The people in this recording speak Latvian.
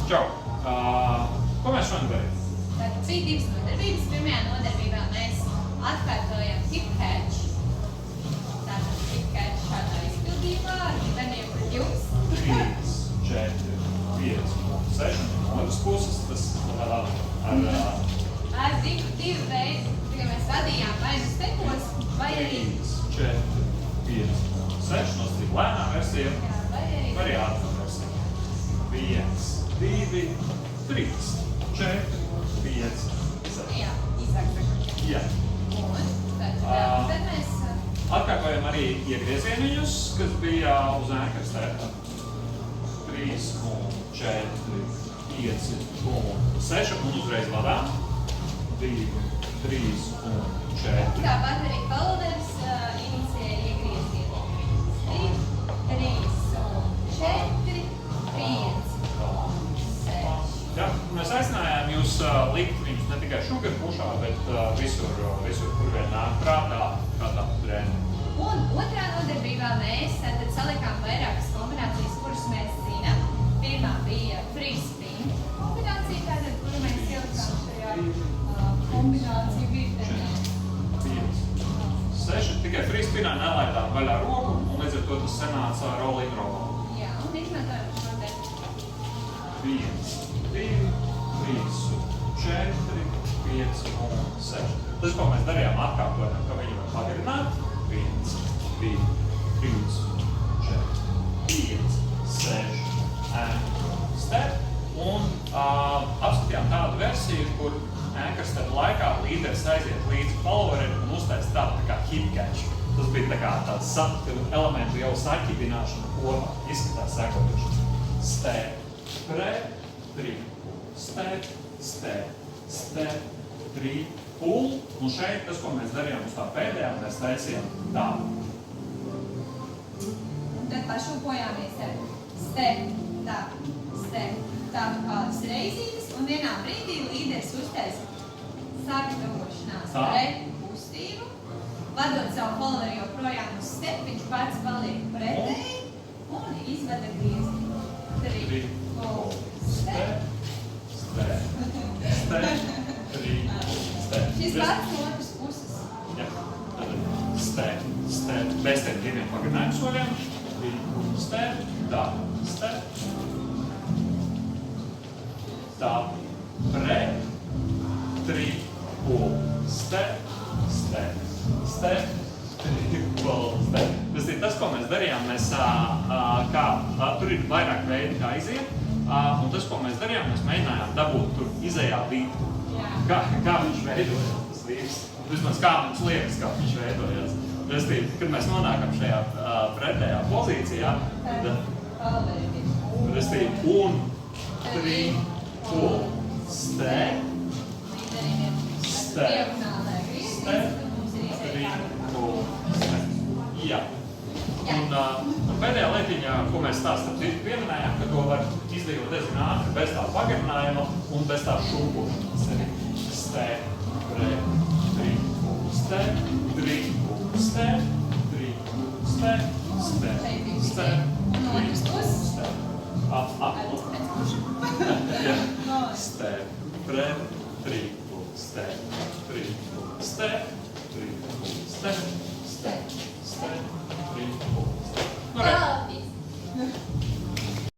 Čau! Ko mēs šodien darām? Tad bija divas nodarbības. Pirmajā nodarbībā mēs atkārtojam hip catch. Tātad hip catch šādā izpildījumā ar bērniem pret jums. 3, 4, 5, 6 no otras puses. Tas ar divu veidu, tikai mēs vadījām vai nu stepos, vai arī 3, 4, 5, 6 no stip lēnā versija, vai arī ātrā versija. 1, 2, 3, 4, 5, 6. Jā, īsāk sakot. Jā. Un tad mēs Atkārtojam arī iegriezieniņus, kas bija uz ēkastē. 3 un 4, 5 un 6 un uzreiz vadām. 2, 3 un 4. Tāpat arī Valders inicē iegriezienu. 3 un 4, 5 un 6. Jā, mēs aicinājām jūs likt viņus ne tikai šugar pušā, bet visur, kur vien nāk prātā, kādā trēnē. Un otrā nodarbībā mēs salikām vairākas kombinācijas, kuras mēs zinām. Pirmā bija free spin kombinācija, tātad, kuru mēs ielikām šajā kombināciju virtenē. 5, 6, tikai free spinā nelaidām vaļā roku, un līdz ar to tas sanāca rolling roll. Jā, un izmantojam šo te 1, 2, 3, 4, 5 un 6. Tas, ko mēs darījām, atkārtojam, ka viņu var pagarināt. 1, 2, 3, 4, 5, 6, and step. Un apskatījām tādu versiju, kur ēkastep laikā līderis aiziet līdz followerim un uztais tādu tā kā hip catch. Tas bija tā kā tāds elementu jau saķibināšana kopā. Izskatās sekojuši. Step, prep, 3, step, step, step, 3, pull. Un šeit tas, ko mēs darījām uz tā pēdējā, mēs taisījām tādu. Un tad pašūpojāmies ar step, tādu kādas reizītes, un vienā brīdī līderis uztais sagatavošanās pret kustību, vadot savu followeri joprojām uz step, viņš pats paliek pretēji un izvada griezienu. 3, pull, step, Step, step, 3, step. Šis pats no otras puses. Jā, tad step, step, bez tiem diviem pagarinājumu soļiem. 3, step, tā, step, tā, pret, 3, pull, step, step, step, 3, pull, step. Tas ir tas, ko mēs darījām, mēs tur ir vairāk veidi, kā iziet, un tas, ko mēs darījām, mēs mēģinājām dabūt tur izējā vītu. Kā viņš veidojās, tas vīrs. Vismaz kā mums liekas, kā viņš veidojās. Kad mēs nonākam šajā pretējā pozīcijā, tad un 3, pull, step, step, step, 3, pull, step. Jā. Un pēdējā lietiņā, ko mēs starp citu pieminējām, ka to var izdarīt diezgan ātri, bez tā pagarinājuma un bez tā šūpošanas. Step, prep, 3, pull, step, 3, pull, step, 3, pull, step, step, step, 3, pull, step. Step, prep, 3, pull, step, 3, pull, step, 3, pull, step.